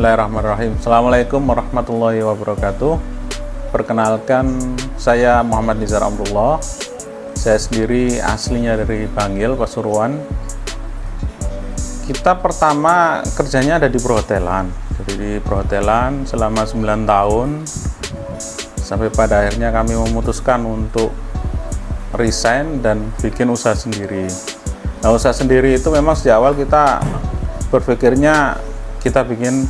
Bismillahirrahmanirrahim. Assalamualaikum warahmatullahi wabarakatuh. Perkenalkan, saya Muhammad Nizar Amrullah. Saya sendiri aslinya dari Bangil, Pasuruan. Kita pertama kerjanya ada di perhotelan. Jadi di perhotelan selama 9 tahun sampai pada akhirnya kami memutuskan untuk resign dan bikin usaha sendiri. Nah, usaha sendiri itu memang sejak awal kita berpikirnya kita bikin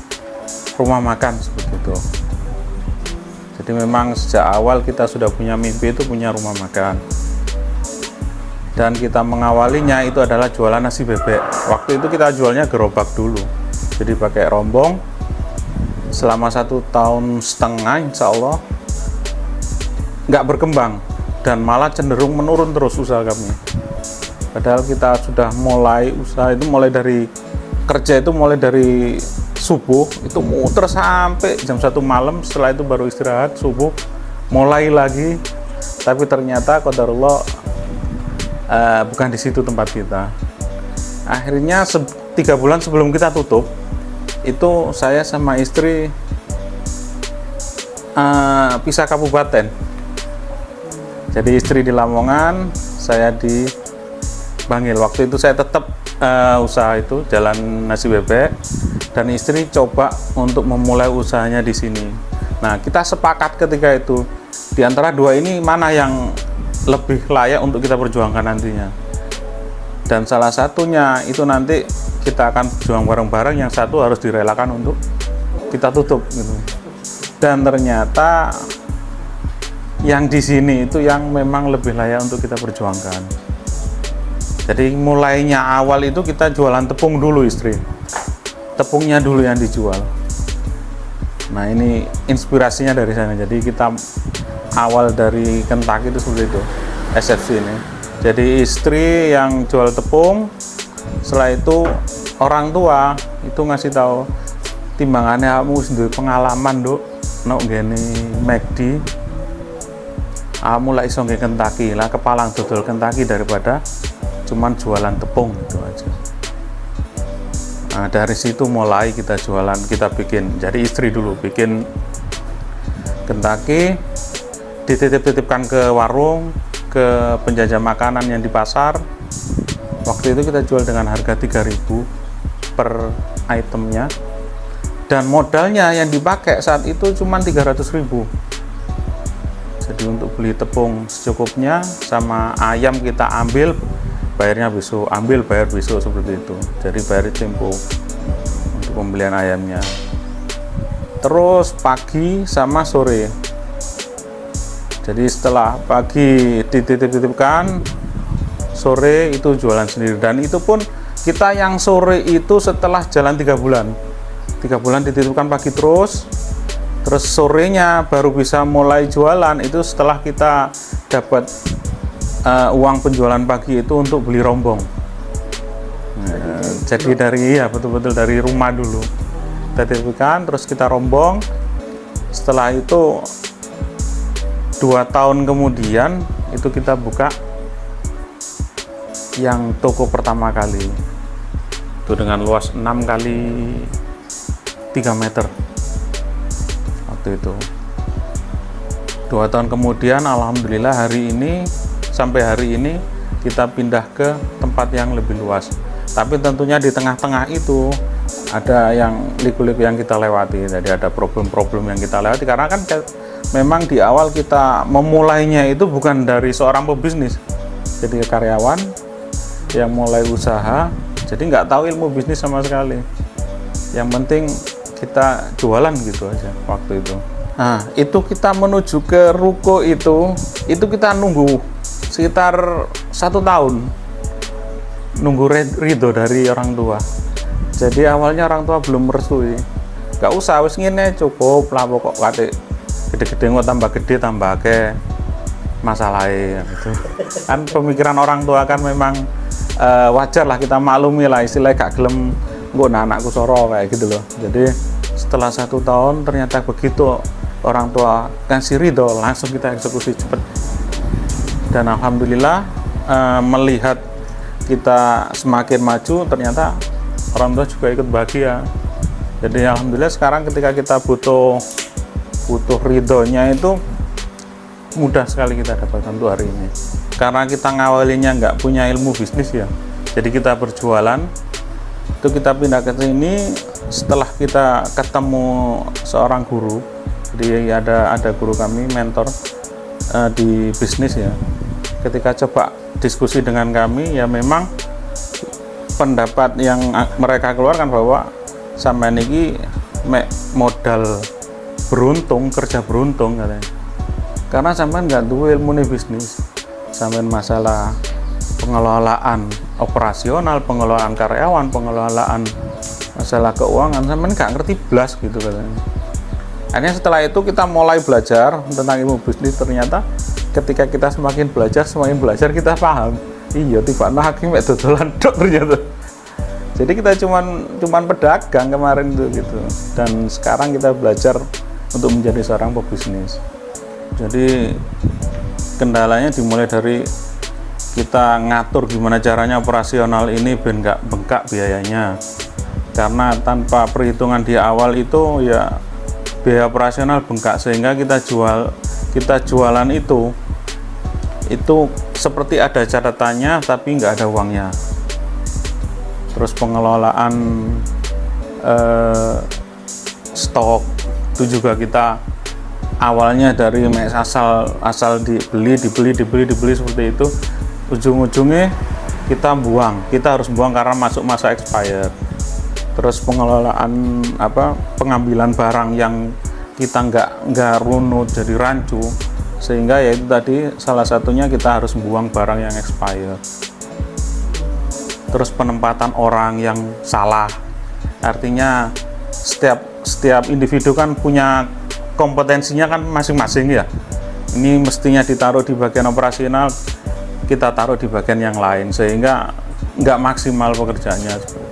rumah makan seperti itu. Jadi memang sejak awal kita sudah punya mimpi itu punya rumah makan. Dan kita mengawalinya itu adalah jualan nasi bebek. Waktu itu kita jualnya gerobak dulu. Jadi pakai rombong. Selama 1,5 tahun insya Allah nggak berkembang dan malah cenderung menurun terus usaha kami. Padahal kita sudah mulai usaha itu mulai dari kerja itu mulai dari subuh itu muter sampai jam 1 malam, setelah itu baru istirahat, subuh mulai lagi. Tapi ternyata qadarullah bukan di situ tempat kita. Akhirnya 3 bulan sebelum kita tutup itu saya sama istri pisah kabupaten. Jadi istri di Lamongan, saya di Bangil. Waktu itu saya tetap usaha itu jalan nasi bebek dan istri coba untuk memulai usahanya di sini. Nah, kita sepakat ketika itu di antara dua ini mana yang lebih layak untuk kita perjuangkan nantinya. Dan salah satunya itu nanti kita akan berjuang bareng-bareng, yang satu harus direlakan untuk kita tutup gitu. Dan ternyata yang di sini itu yang memang lebih layak untuk kita perjuangkan. Jadi mulainya awal itu kita jualan tepung dulu, istri. Tepungnya dulu yang dijual. Nah, ini inspirasinya dari sana. Jadi kita awal dari kentak itu seperti itu, SFC ini. Jadi istri yang jual tepung, setelah itu orang tua itu ngasih tahu timbangannya kamu sendiri pengalaman duk, nok gini McD, kamu lah iso nggih Kentucky lah kepalang dodol Kentucky daripada cuman jualan tepung gitu aja. Nah, dari situ mulai kita jualan, kita bikin. Jadi istri dulu bikin Kentucky, dititip-titipkan ke warung, ke penjajah makanan yang di pasar. Waktu itu kita jual dengan harga 3.000 per itemnya. Dan modalnya yang dipakai saat itu cuma 300.000. Jadi untuk beli tepung secukupnya, sama ayam kita ambil, bayarnya besok, ambil bayar besok, seperti itu. Jadi bayar tempo untuk pembelian ayamnya. Terus pagi sama sore. Jadi setelah pagi dititip-titipkan, sore itu jualan sendiri. Dan itu pun kita yang sore itu setelah jalan 3 bulan. 3 bulan dititipkan pagi terus sorenya baru bisa mulai jualan itu setelah kita dapat uang penjualan pagi itu untuk beli rombong. Nah, jadi dari betul-betul dari rumah dulu kita titipkan, terus kita rombong. Setelah itu 2 tahun kemudian itu kita buka yang toko pertama kali itu dengan luas 6 kali 3 meter waktu itu. 2 tahun kemudian alhamdulillah sampai hari ini kita pindah ke tempat yang lebih luas. Tapi tentunya di tengah-tengah itu ada yang liku-liku yang kita lewati. Jadi ada problem-problem yang kita lewati karena kan memang di awal kita memulainya itu bukan dari seorang pebisnis. Jadi karyawan yang mulai usaha, jadi nggak tahu ilmu bisnis sama sekali. Yang penting kita jualan gitu aja waktu itu. Nah, itu kita menuju ke ruko itu kita nunggu sekitar 1 tahun nunggu ridho dari orang tua. Jadi awalnya orang tua belum merestui, gak usah wis ngene cukup lah, pokok kate gede-gede nggak tambah gede tambah ke masalahnya gitu. Kan pemikiran orang tua kan memang wajar lah, kita maklumi lah, istilahnya gak gelem nggo anakku soro kayak gitu loh. Jadi setelah 1 tahun ternyata begitu orang tua kasih ridho, langsung kita eksekusi cepet. Dan alhamdulillah melihat kita semakin maju, ternyata orang tua juga ikut bahagia. Jadi alhamdulillah sekarang ketika kita butuh ridhonya itu mudah sekali kita dapatkan untuk hari ini, karena kita ngawalinya nggak punya ilmu bisnis ya. Jadi kita berjualan itu kita pindah ke sini setelah kita ketemu seorang guru. Jadi ada guru kami, mentor di bisnis ya. Ketika coba diskusi dengan kami ya, memang pendapat yang mereka keluarkan bahwa sampean ini modal beruntung, kerja beruntung katanya. Karena sampean nggak tahu ilmu bisnis, sampean masalah pengelolaan operasional, pengelolaan karyawan, pengelolaan masalah keuangan, sampean nggak ngerti blas gitu katanya. Akhirnya setelah itu kita mulai belajar tentang ilmu bisnis. Ternyata ketika kita semakin belajar kita paham. Iya, tiba-tiba hakim dodolan dok ternyata. Jadi kita cuman pedagang kemarin tuh gitu. Dan sekarang kita belajar untuk menjadi seorang pebisnis. Jadi kendalanya dimulai dari kita ngatur gimana caranya operasional ini ben nggak bengkak biayanya. Karena tanpa perhitungan di awal itu ya biaya operasional bengkak, sehingga kita jualan itu seperti ada catatannya tapi nggak ada uangnya. Terus pengelolaan stok itu juga kita awalnya dari asal dibeli seperti itu, ujung-ujungnya kita harus buang karena masuk masa expired. Terus pengelolaan pengambilan barang yang kita nggak runut jadi rancu, sehingga ya itu tadi salah satunya kita harus buang barang yang expired. Terus penempatan orang yang salah, artinya setiap individu kan punya kompetensinya kan masing-masing ya. Ini mestinya ditaruh di bagian operasional, kita taruh di bagian yang lain, sehingga nggak maksimal pekerjaannya.